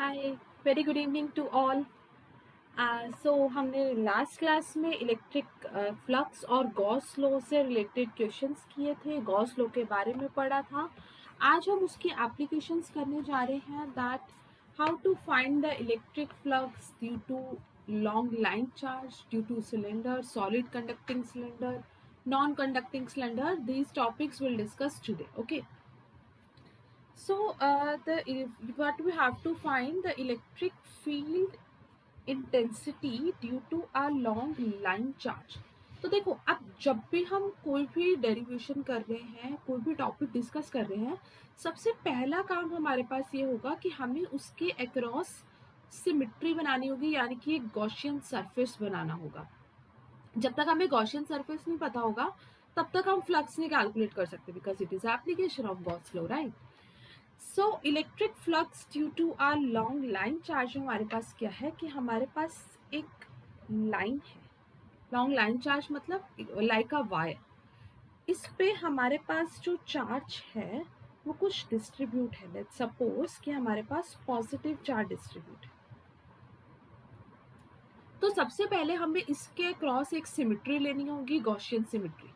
Hi, very good evening to all. So हमने last class में electric flux और Gauss law से related questions किए थे, गॉस लॉ के बारे में पढ़ा था। आज हम उसकी एप्लीकेशंस करने जा रहे हैं, that how to find the electric flux due to long line charge, due to cylinder, solid conducting cylinder, non conducting cylinder. These topics we'll discuss today. Okay. So what we have to find the electric field intensity due to a long line charge. तो देखो, अब जब भी हम कोई भी derivation कर रहे हैं, कोई भी टॉपिक डिस्कस कर रहे हैं, सबसे पहला काम हमारे पास ये होगा कि हमें उसके अक्रॉस सिमिट्री बनानी होगी, यानी कि एक गॉसियन सरफेस बनाना होगा. जब तक हमें गॉसियन सरफेस नहीं पता होगा तब तक हम फ्लक्स नहीं कैलकुलेट कर सकते, because it is application of Gauss law, right. So electric flux due to R long line charge, हमारे पास क्या है कि हमारे पास एक लाइन है. लॉन्ग लाइन चार्ज मतलब लाइक अ वायर. इस पे हमारे पास जो चार्ज है वो कुछ डिस्ट्रीब्यूट है. लेट्स सपोज कि हमारे पास पॉजिटिव चार्ज डिस्ट्रीब्यूट है. तो सबसे पहले हमें इसके क्रॉस एक सिमिट्री लेनी होगी, गॉसियन सिमिट्री.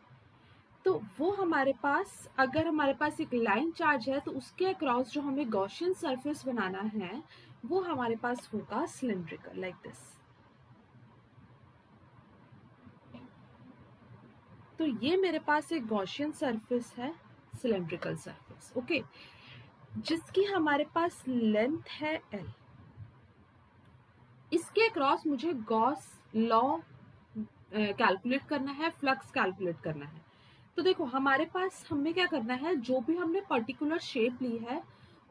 तो वो हमारे पास, अगर हमारे पास एक लाइन चार्ज है तो उसके अक्रॉस जो हमें गॉसियन सरफेस बनाना है वो हमारे पास होगा सिलिंड्रिकल, लाइक दिस. तो ये मेरे पास एक गॉसियन सरफेस है, सिलिंड्रिकल सरफेस. ओके, जिसकी हमारे पास लेंथ है एल. इसके अक्रॉस मुझे गॉस लॉ कैलकुलेट करना है, फ्लक्स कैलकुलेट करना है. तो देखो, हमारे पास हमें क्या करना है, जो भी हमने पर्टिकुलर शेप ली है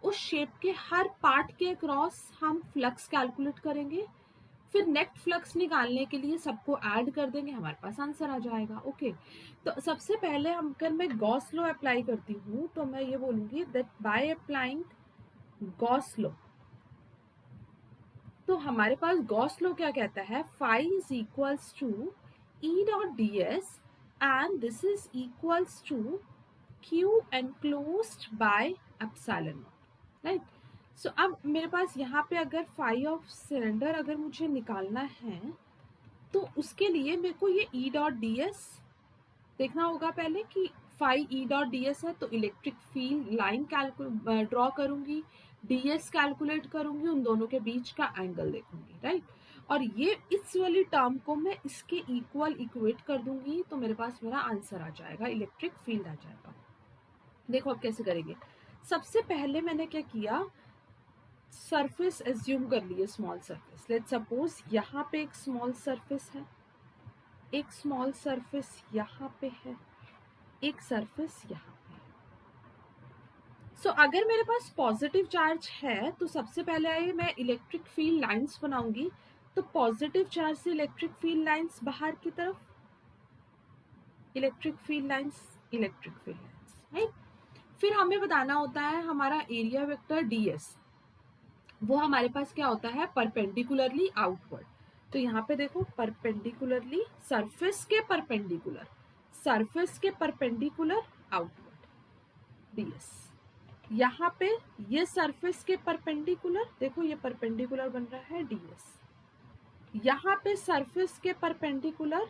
उस शेप के हर पार्ट के अक्रॉस हम फ्लक्स कैलकुलेट करेंगे. फिर नेट फ्लक्स निकालने के लिए सबको ऐड कर देंगे, हमारे पास आंसर आ जाएगा. ओके, तो सबसे पहले हम, अगर मैं गॉस लॉ अप्लाई करती हूँ तो मैं ये बोलूंगी that by applying Gauss law, तो हमारे पास गॉस लॉ क्या कहता है, phi is equals to E dot D S and this is equals to Q enclosed by epsilon naught, right. So अब मेरे पास यहाँ पे अगर फाई ऑफ सिलेंडर अगर मुझे निकालना है तो उसके लिए मेरे को ये ई डॉट डी एस देखना होगा पहले कि phi E dot D S है, तो इलेक्ट्रिक फील्ड लाइन ड्रॉ करूंगी, डी एस कैलकुलेट करूंगी, उन दोनों के बीच का एंगल देखूंगी, राइट. और ये इस वाली टर्म को मैं इसके इक्वल इक्वेट कर दूंगी तो मेरे पास मेरा आंसर आ जाएगा, इलेक्ट्रिक फील्ड आ जाएगा. देखो अब कैसे करेंगे. सबसे पहले मैंने क्या किया, सरफेस एज्यूम कर लिए, स्मॉल सरफेस. लेट्स सपोज यहाँ पे एक स्मॉल सरफेस है, एक स्मॉल सरफेस यहाँ पे है, एक सरफेस यहाँ पे है. सो अगर मेरे पास पॉजिटिव चार्ज है तो सबसे पहले आइए मैं इलेक्ट्रिक फील्ड लाइंस बनाऊंगी. तो पॉजिटिव चार्ज से इलेक्ट्रिक फील्ड लाइंस बाहर की तरफ, electric field lines, electric field lines, right. फिर हमें बताना होता है हमारा एरिया वेक्टर ds, वो हमारे पास क्या होता है, परपेंडिकुलरली आउटवर्ड. तो यहाँ पे देखो, परपेंडिकुलरली सरफेस के परपेंडिकुलर, सरफेस के परपेंडिकुलर आउटवर्ड ds. यहाँ पे ये सरफेस के परपेंडिकुलर, देखो ये परपेंडिकुलर बन रहा है ds. यहाँ पे सरफेस के perpendicular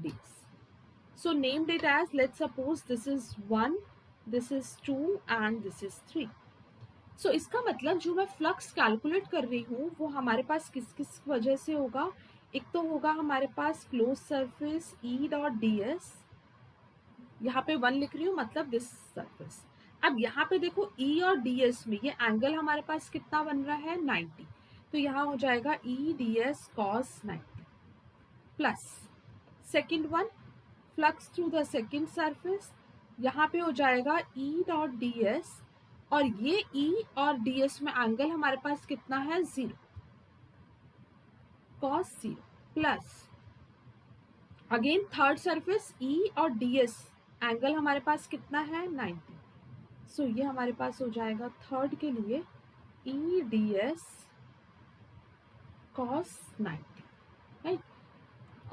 ds. So named it as, let's suppose this is 1, this is 2 and this is 3. So इसका मतलब जो मैं फ्लक्स कैलकुलेट कर रही हूँ वो हमारे पास किस किस वजह से होगा. एक तो होगा हमारे पास close surface E dot D S, यहाँ पे 1 लिख रही हूँ मतलब दिस सरफेस. अब यहाँ पे देखो ई और डी एस में ये एंगल हमारे पास कितना बन रहा है, 90. तो यहाँ हो जाएगा E D S cos 90 plus second one, flux through the second surface, यहाँ पे हो जाएगा ई डॉट डी एस, और ये ई और डी एस में एंगल हमारे पास कितना है, 0, cos 0 plus again third surface E और डी एस, एंगल हमारे पास कितना है, 90. सो ये हमारे पास हो जाएगा थर्ड के लिए E D S cos 90, right.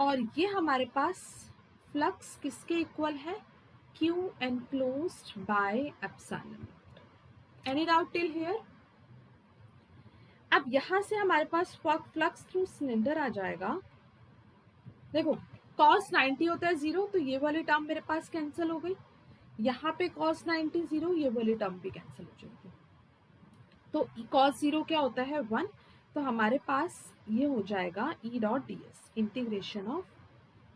और ये हमारे पास फ्लक्स किसके इक्वल है, Q enclosed by epsilon. Any doubt till here? अब यहाँ से हमारे पास फ्लक्स थ्रू सिलेंडर आ जाएगा। देखो cos 90 होता है 0, तो ये वाली टर्म मेरे पास कैंसिल हो गई। यहाँ पे cos 90 0, ये वाली टर्म भी कैंसिल हो जाएगी। तो cos 0 क्या होता है 1, तो हमारे पास ये हो जाएगा E dot D S, integration of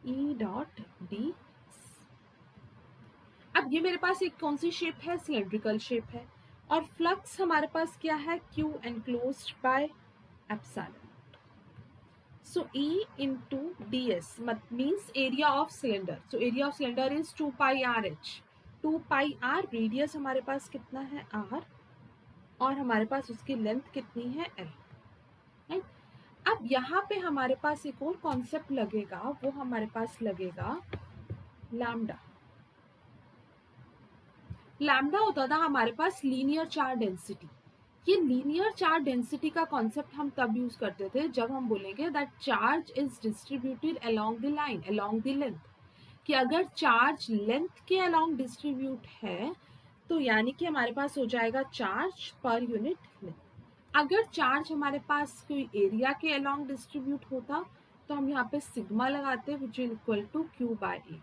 E dot D. अब ये मेरे पास एक कौन सी शेप है, सिलेंड्रिकल शेप है, और फ्लक्स हमारे पास क्या है, Q enclosed by epsilon. So E into ds means area of cylinder. So area of cylinder is 2 pi r h. 2 pi r, radius हमारे पास कितना है r, और हमारे पास उसकी लेंथ कितनी है l, राइट। अब यहाँ पे हमारे पास एक और कॉन्सेप्ट लगेगा, वो हमारे पास लगेगा लैम्डा। लैम्डा होता था हमारे पास लीनियर चार्ज डेंसिटी। ये लीनियर चार्ज डेंसिटी का कॉन्सेप्ट हम तब यूज करते थे जब हम बोलेंगे that charge is distributed along the line, along the length, कि अगर चार्ज लेंथ के अलोंग डिस्ट्रीब्यूट है तो यानी कि हमारे पास हो जाएगा चार्ज पर यूनिट लेंथ। अगर चार्ज हमारे पास कोई एरिया के अलोंग डिस्ट्रीब्यूट होता तो हम यहाँ पे सिग्मा लगाते which is equal to Q by A.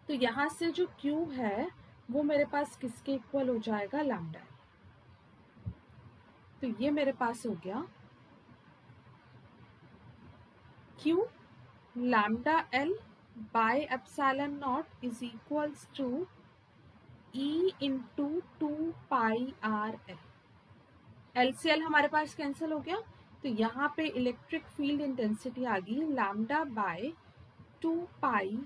तो यहाँ से जो Q है वो मेरे पास किसके इक्वल हो जाएगा, लैम्डा। तो ये मेरे पास हो गया Q lambda L by epsilon not is equals to E into 2 pi R L से एल हमारे पास कैंसिल हो गया। तो यहाँ पे इलेक्ट्रिक फील्ड इंटेंसिटी आ गई lambda by 2 pi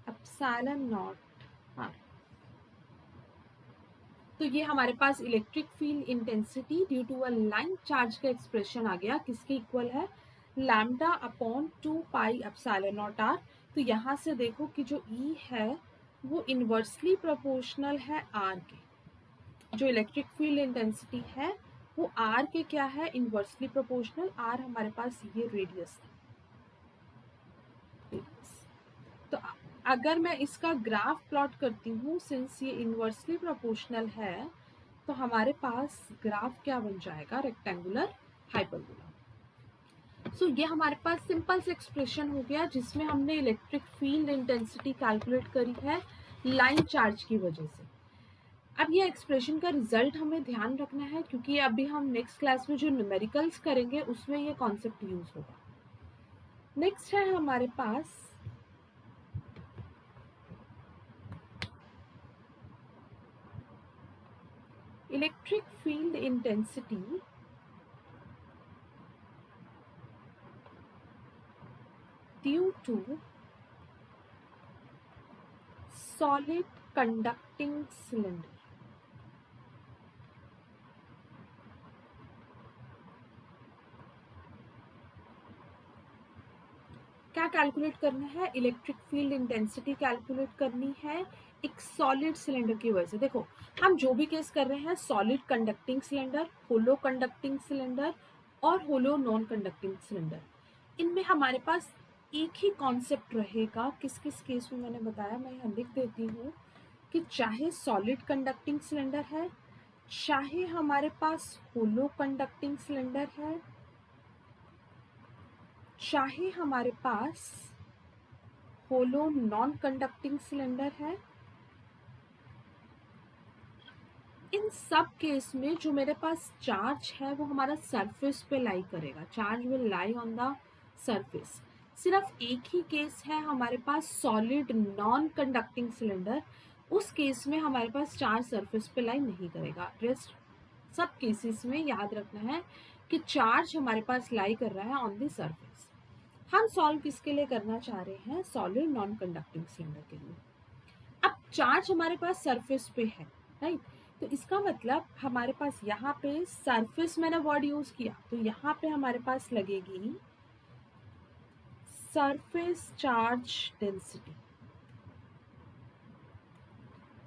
epsilon naught R. तो ये हमारे पास electric field intensity due to a line charge का एक्सप्रेशन आ गया, किसके इक्वल है, lambda upon 2 pi epsilon naught R. तो यहाँ से देखो कि जो E है वो इन्वर्सली प्रोपोर्शनल है R के। जो इलेक्ट्रिक फील्ड इंटेंसिटी है वो R के क्या है, इन्वर्सली प्रोपोर्शनल। R हमारे पास ये रेडियस है। तो अगर मैं इसका ग्राफ प्लॉट करती हूँ, सिंस ये इन्वर्सली प्रोपोर्शनल है, तो हमारे पास ग्राफ क्या बन जाएगा, रेक्टेंगुलर हाइपरबोला। सो ये हमारे पास सिंपल से एक्सप्रेशन हो गया जिसमें हमने इलेक्ट्रिक फील्ड इंटेंसिटी कैलकुलेट करी है लाइन चार्ज की वजह से। अब ये एक्सप्रेशन का रिजल्ट हमें ध्यान रखना है क्योंकि अभी हम नेक्स्ट क्लास में जो न्यूमेरिकल्स करेंगे उसमें ये कॉन्सेप्ट यूज होगा। नेक्स्ट है हमारे पास electric field intensity due to solid conducting cylinder. क्या कैलकुलेट करना है, इलेक्ट्रिक फील्ड इंटेंसिटी कैलकुलेट करनी है एक सॉलिड सिलेंडर की वजह से। देखो हम जो भी केस कर रहे हैं, सॉलिड कंडक्टिंग सिलेंडर, होलो कंडक्टिंग सिलेंडर और होलो नॉन कंडक्टिंग सिलेंडर, इनमें हमारे पास एक ही कॉन्सेप्ट रहेगा। किस किस केस में मैंने बताया, मैं यहाँ लिख देती हूँ कि चाहे सॉलिड कंडक्टिंग सिलेंडर है, चाहे हमारे पास होलो कंडक्टिंग सिलेंडर है, चाहे हमारे पास होलो नॉन कंडक्टिंग सिलेंडर है, इन सब केस में जो मेरे पास चार्ज है वो हमारा सरफेस पे लाई करेगा, charge will lie on the surface. सिर्फ एक ही केस है हमारे पास सॉलिड नॉन कंडक्टिंग सिलेंडर, उस केस में हमारे पास चार्ज सरफेस पे लाई नहीं करेगा। रेस्ट सब केसेस में याद रखना है कि चार्ज हमारे पास लाई कर रहा है ऑन द सरफेस। हम सॉल्व किसके लिए करना चाह रहे हैं, सॉलिड नॉन कंडक्टिंग सिलेंडर के लिए। अब चार्ज हमारे पास सरफेस पे है, राइट, तो इसका मतलब हमारे पास यहाँ पे सरफेस मैंने वर्ड यूज किया, तो यहाँ पे हमारे पास लगेगी सरफेस चार्ज डेंसिटी।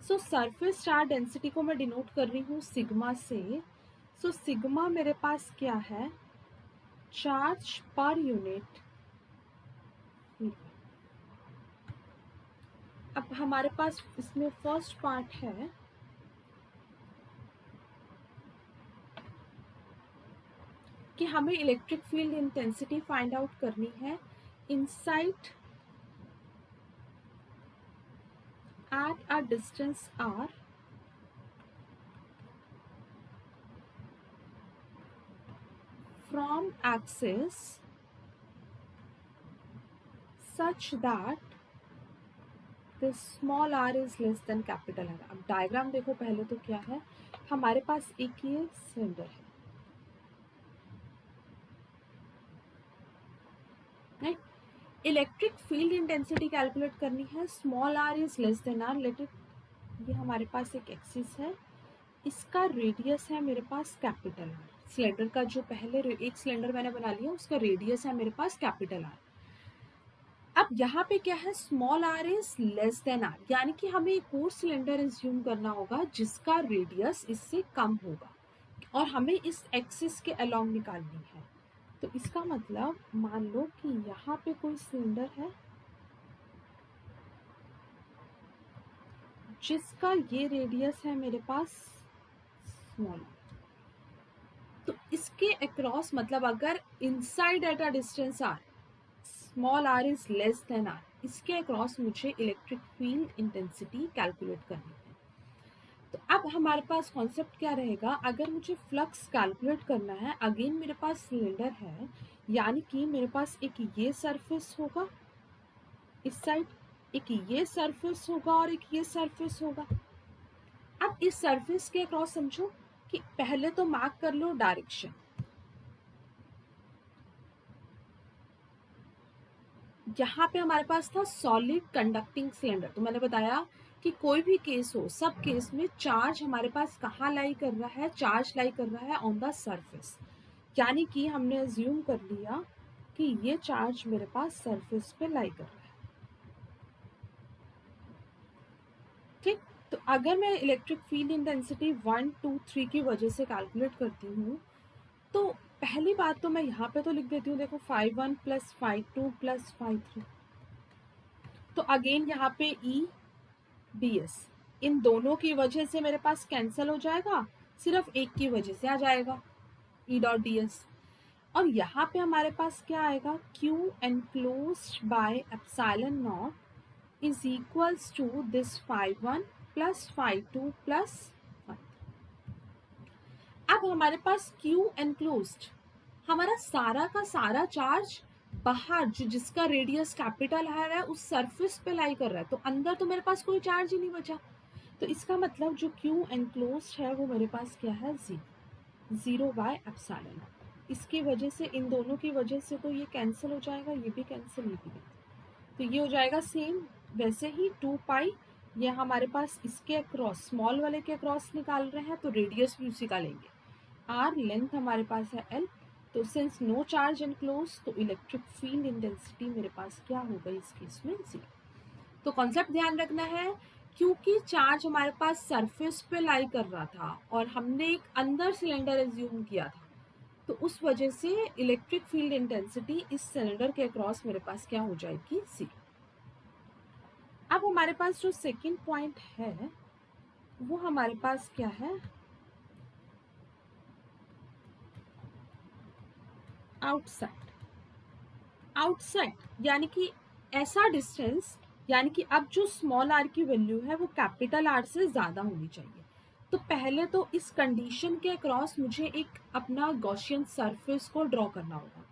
सो सरफेस चार्ज डेंसिटी को मैं डिनोट कर रही हूँ सिग्मा से। सो सिग्मा मेरे पास क्या है, चार्ज पर यूनिट। अब हमारे पास इसमें फर्स्ट पार्ट है कि हमें electric field intensity find out करनी है inside at a distance r from axis such that this small r is less than capital R। अब डायग्राम देखो पहले तो क्या है, हमारे पास एक ये सिलेंडर है, right. Electric field intensity calculate करनी है, small r is less than r, let it, ये हमारे पास एक एक्सिस है, इसका रेडियस है मेरे पास कैपिटल R। सिलेंडर का जो पहले एक सिलेंडर मैंने बना लिया उसका रेडियस है मेरे पास कैपिटल R। अब यहाँ पे क्या है, small r is less than r, यानी कि हमें एक और सिलेंडर एज्यूम करना होगा जिसका रेडियस इससे कम होगा और हमें इस एक्सिस के अलोंग निकालनी है। तो इसका मतलब मान लो कि यहाँ पे कोई सिलेंडर है जिसका ये रेडियस है मेरे पास स्मॉल, तो इसके अक्रॉस, मतलब अगर inside at a distance r small r is less than r, इसके अक्रॉस मुझे इलेक्ट्रिक फील्ड इंटेंसिटी कैलकुलेट करनी है। तो अब हमारे पास कॉन्सेप्ट क्या रहेगा, अगर मुझे फ्लक्स कैलकुलेट करना है, अगेन मेरे पास सिलेंडर है, यानी कि मेरे पास एक ये सरफेस होगा इस साइड, एक ये सरफेस होगा और एक ये सरफेस होगा। अब इस सरफेस के अक्रॉस समझो कि पहले तो मार्क कर लो डायरेक्शन, यहाँ पे हमारे पास था सॉलिड कंडक्टिंग सिलेंडर, तो मैंने बताया कि कोई भी केस हो, सब केस में चार्ज हमारे पास कहाँ लाई कर रहा है, चार्ज लाई कर रहा है ऑन द सरफेस, यानी कि हमने अज्यूम कर लिया कि ये चार्ज मेरे पास सरफेस पे लाई कर रहा है, ठीक। तो अगर मैं इलेक्ट्रिक फील्ड इंटेंसिटी 1, 2, 3 की वजह से कैलकुलेट करती हूँ, तो पहली बात तो मैं यहाँ पे तो लिख देती हूँ, देखो φ1 + φ2 + φ3, तो अगेन यहाँ पे E ds इन दोनों की वजह से मेरे पास कैंसिल हो जाएगा, सिर्फ एक की वजह से आ जाएगा E डॉट ds, और यहाँ पे हमारे पास क्या आएगा, Q enclosed by epsilon naught is equals to this φ1 + φ2 + φ3। अब हमारे पास Q enclosed, हमारा सारा का सारा चार्ज बाहर, जो जिसका रेडियस कैपिटल R है उस सरफेस पे लाई कर रहा है, तो अंदर तो मेरे पास कोई चार्ज ही नहीं बचा, तो इसका मतलब जो Q enclosed है वो मेरे पास क्या है, 0/ε। इसकी वजह से, इन दोनों की वजह से तो ये कैंसिल हो जाएगा, ये भी कैंसिल, ये भी कैंसिल, तो ये हो जाएगा सेम वैसे ही 2π, ये हमारे पास इसके अक्रॉस, स्मॉल वाले के अक्रॉस निकाल रहे हैं तो रेडियस भी उसी का लेंगे, r लेंथ हमारे पास है l, तो सिंस नो चार्ज एनक्लोज, तो इलेक्ट्रिक फील्ड इंटेंसिटी मेरे पास क्या हो गई इस केस में, 0। तो कॉन्सेप्ट ध्यान रखना है, क्योंकि चार्ज हमारे पास सरफेस पे लाई कर रहा था और हमने एक अंदर सिलेंडर एज्यूम किया था, तो उस वजह से इलेक्ट्रिक फील्ड इंटेंसिटी इस सिलेंडर के अक्रॉस मेरे पास क्या हो जाएगी, 0। अब हमारे पास जो सेकंड पॉइंट है वो हमारे पास क्या है, आउटसाइड। आउटसाइड यानी कि ऐसा डिस्टेंस, यानी कि अब जो स्मॉल r की वैल्यू है वो कैपिटल R से ज़्यादा होनी चाहिए। तो पहले तो इस कंडीशन के अक्रॉस मुझे एक अपना गॉसियन सरफेस को ड्रॉ करना होगा।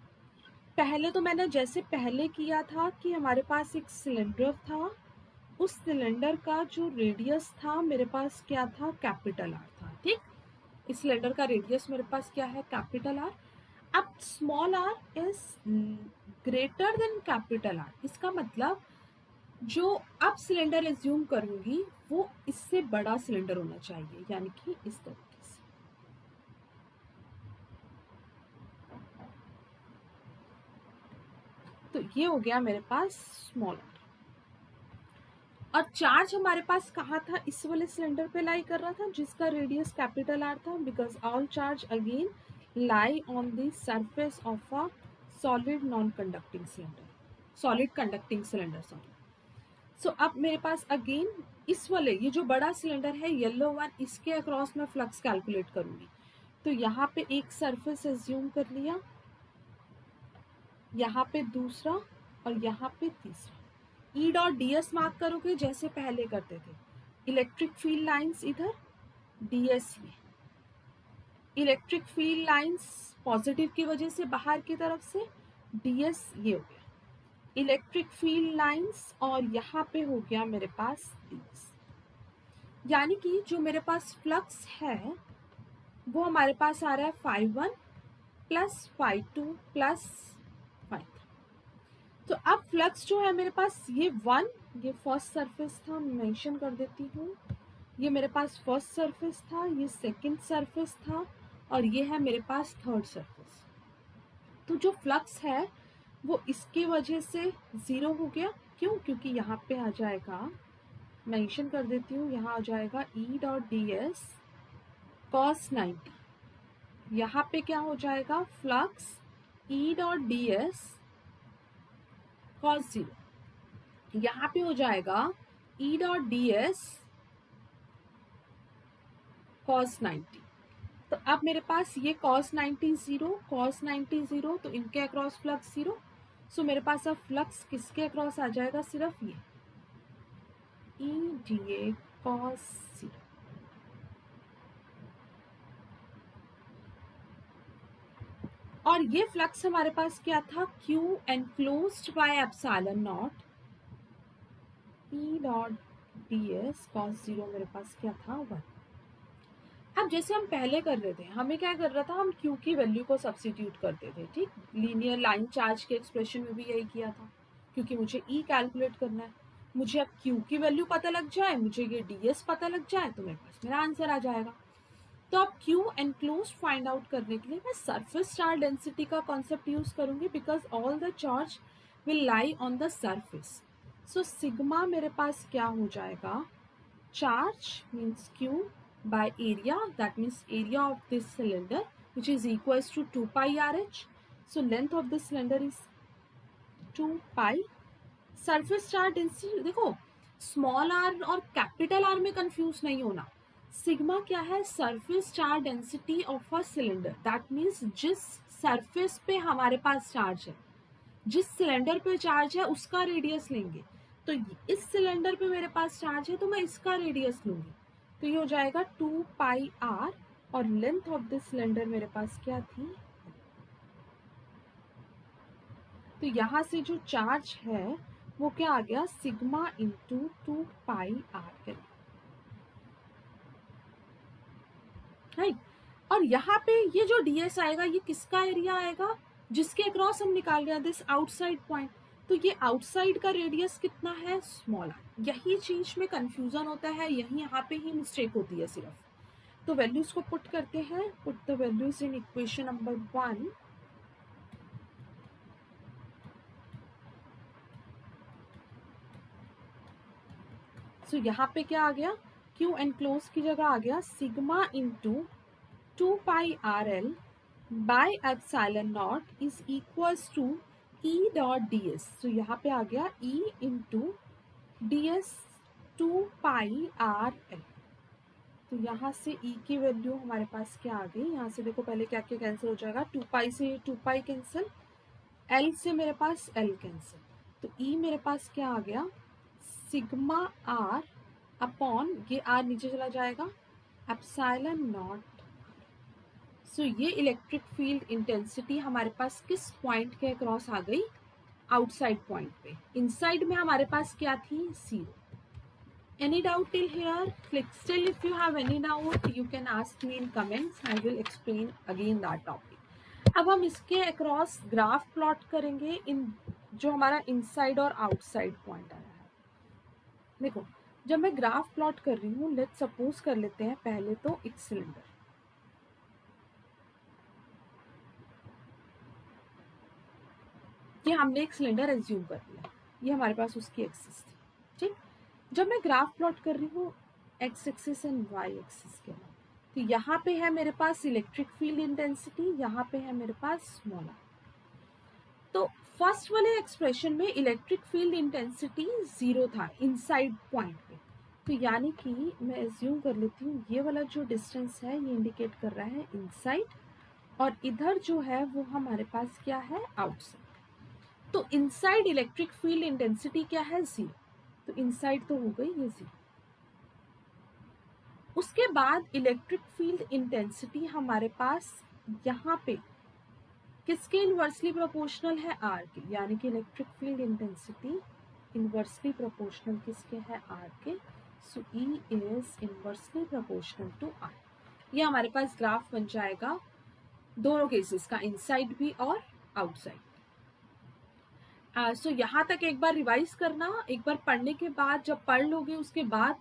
पहले तो मैंने जैसे पहले किया था कि हमारे पास एक सिलेंडर था, उस सिलेंडर का जो रेडियस था मेरे पास क्या था, कैपिटल R था, ठीक। इस सिलेंडर का रेडियस मेरे पास क्या है, कैपिटल R। अब small r is greater than capital R, इसका मतलब जो अब सिलेंडर एज्यूम करूंगी वो इससे बड़ा सिलेंडर होना चाहिए, यानी कि इस तरीके से। तो ये हो गया मेरे पास स्मॉल r, और चार्ज हमारे पास कहाँ था, इस वाले सिलेंडर पे लाई कर रहा था जिसका रेडियस कैपिटल R था, because all charge again lie on the surface of a solid non-conducting cylinder, solid conducting cylinder, sorry। so अब मेरे पास अगेन इस वाले, ये जो बड़ा सिलेंडर है येलो वन, इसके अक्रॉस मैं फ्लक्स कैलकुलेट करूंगी, तो यहाँ पे एक सरफेस एज्यूम कर लिया, यहाँ पे दूसरा और यहाँ पे तीसरा। ई डॉट डी एस मार्क करोगे जैसे पहले करते थे, इलेक्ट्रिक फील्ड लाइंस इधर, डी एस ये इलेक्ट्रिक फील्ड लाइंस पॉजिटिव की वजह से बाहर की तरफ से, डी एस ये हो गया इलेक्ट्रिक फील्ड लाइंस, और यहाँ पे हो गया मेरे पास डी एस। यानी कि जो मेरे पास फ्लक्स है वो हमारे पास आ रहा है φ1 प्लस φ2 प्लस φ3। तो अब फ्लक्स जो है मेरे पास ये 1, ये फर्स्ट सरफेस था, मेंशन कर देती हूँ, ये मेरे पास फर्स्ट सरफेस था, ये सेकंड सरफेस था, और ये है मेरे पास थर्ड सरफेस। तो जो फ्लक्स है वो इसके वजह से 0 हो गया। क्यों? क्योंकि यहाँ पे आ जाएगा, मेंशन कर देती हूँ, यहाँ आ जाएगा ई डॉट डी एस कॉस 90। यहाँ पे क्या हो जाएगा, फ्लक्स ई डॉट डी एस कॉस 0। यहाँ पे हो जाएगा ई डॉट डी एस कॉस 90। तो अब मेरे पास ये cos 90 0, cos 90 0, तो इनके अक्रॉस फ्लक्स 0। सो मेरे पास अब फ्लक्स किसके अक्रॉस आ जाएगा, सिर्फ ये ई डी ए कॉस 0। और ये फ्लक्स हमारे पास क्या था, Q enclosed by epsilon not E dot D S cos 0 मेरे पास क्या था, 1। अब जैसे हम पहले कर रहे थे, हमें क्या कर रहा था, हम Q की वैल्यू को सब्स्टिट्यूट करते थे, ठीक। लीनियर लाइन चार्ज के एक्सप्रेशन में भी यही किया था, क्योंकि मुझे E कैलकुलेट करना है। मुझे अब Q की वैल्यू पता लग जाए, मुझे ये DS पता लग जाए, तो मेरे पास मेरा आंसर आ जाएगा। तो अब Q एनक्लोज्ड फाइंड आउट करने के लिए मैं सरफेस चार्ज डेंसिटी का कॉन्सेप्ट यूज करूंगी, because all the charge will lie on the surface. So sigma मेरे पास क्या हो जाएगा, charge means Q by area, that means area of this cylinder, which is equals to 2 pi RH. So length of this cylinder is 2 pi. Surface charge density देखो, small r और capital R में confuse नहीं होना। Sigma क्या है, surface charge density of a cylinder, that means जिस surface पे हमारे पास चार्ज है, जिस सिलेंडर पे चार्ज है उसका रेडियस लेंगे। तो इस सिलेंडर पे मेरे पास चार्ज है तो मैं इसका रेडियस लूंगी, तो ये हो जाएगा 2 पाई आर, और लेंथ ऑफ दिस सिलेंडर मेरे पास क्या थी, तो यहाँ से जो चार्ज है वो क्या आ गया, sigma into 2 pi R, right. और यहाँ पे ये जो ds आएगा ये किसका एरिया आएगा, जिसके अक्रॉस हम निकाल रहे हैं, दिस आउटसाइड पॉइंट। तो ये आउटसाइड का रेडियस कितना है, स्मॉल आर। यही चीज में कंफ्यूजन होता है, यही यहाँ पे ही मिस्टेक होती है सिर्फ। तो वैल्यूज को पुट करते हैं, put the values in equation number 1। सो यहाँ पे क्या आ गया, Q एनक्लोज की जगह आ गया sigma into 2 pi R L by epsilon not is equals to E dot D S. तो यहाँ पे आ गया E into D S 2 pi R L. तो यहाँ से E की वैल्यू हमारे पास क्या आ गई, यहाँ से देखो पहले क्या क्या कैंसिल हो जाएगा, 2 पाई से 2 पाई कैंसिल, L से मेरे पास L कैंसिल, तो E मेरे पास क्या आ गया, सिग्मा R अपॉन ये R नीचे चला जाएगा, एप्सिलॉन नॉट। सो ये इलेक्ट्रिक फील्ड इंटेंसिटी हमारे पास किस पॉइंट के अक्रॉस आ गई, आउटसाइड पॉइंट पे। इनसाइड में हमारे पास क्या थी, 0। Any doubt till here? Click still if you have any doubt. You can ask me in comments. I will explain again that topic. अब हम इसके अक्रॉस ग्राफ प्लॉट करेंगे, इन जो हमारा इनसाइड और आउटसाइड पॉइंट आ रहा है। देखो जब मैं ग्राफ प्लॉट कर रही हूँ, लेट्स सपोज कर लेते हैं पहले तो एक सिलेंडर, ये हमने एक सिलेंडर एज्यूम कर लिया, ये हमारे पास उसकी एक्सिस थी, ठीक। जब मैं ग्राफ प्लॉट कर रही हूँ X axis and Y axis के, तो यहाँ पे है मेरे पास इलेक्ट्रिक फील्ड इंटेंसिटी, यहाँ पे है मेरे पास स्मॉल आर। तो फर्स्ट वाले एक्सप्रेशन में इलेक्ट्रिक फील्ड इंटेंसिटी 0 था इनसाइड पॉइंट पे, तो यानी कि मैं एज्यूम कर लेती हूँ ये वाला जो डिस्टेंस है ये इंडिकेट कर रहा है इनसाइड, और इधर जो है वो हमारे पास क्या है, आउटसाइड। तो इनसाइड इलेक्ट्रिक फील्ड इंटेंसिटी क्या है, 0। तो इनसाइड तो हो गई ये 0। उसके बाद इलेक्ट्रिक फील्ड इंटेंसिटी हमारे पास यहाँ पे किसके इनवर्सली प्रोपोर्शनल है, आर के, यानी कि electric field intensity inversely proportional किसके है, आर के। So E is inversely proportional to R. ये हमारे पास ग्राफ बन जाएगा दोनों केसेस का, इनसाइड भी और आउटसाइड। सो यहाँ तक एक बार रिवाइज करना, एक बार पढ़ने के बाद, जब पढ़ लोगे उसके बाद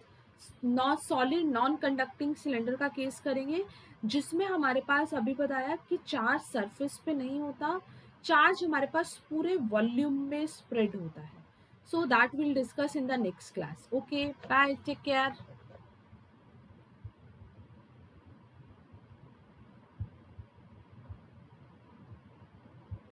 non solid non conducting cylinder का केस करेंगे, जिसमें हमारे पास अभी बताया कि चार्ज सरफेस पे नहीं होता, चार्ज हमारे पास पूरे वॉल्यूम में स्प्रेड होता है। So that will discuss in the next class. Okay, bye, take care.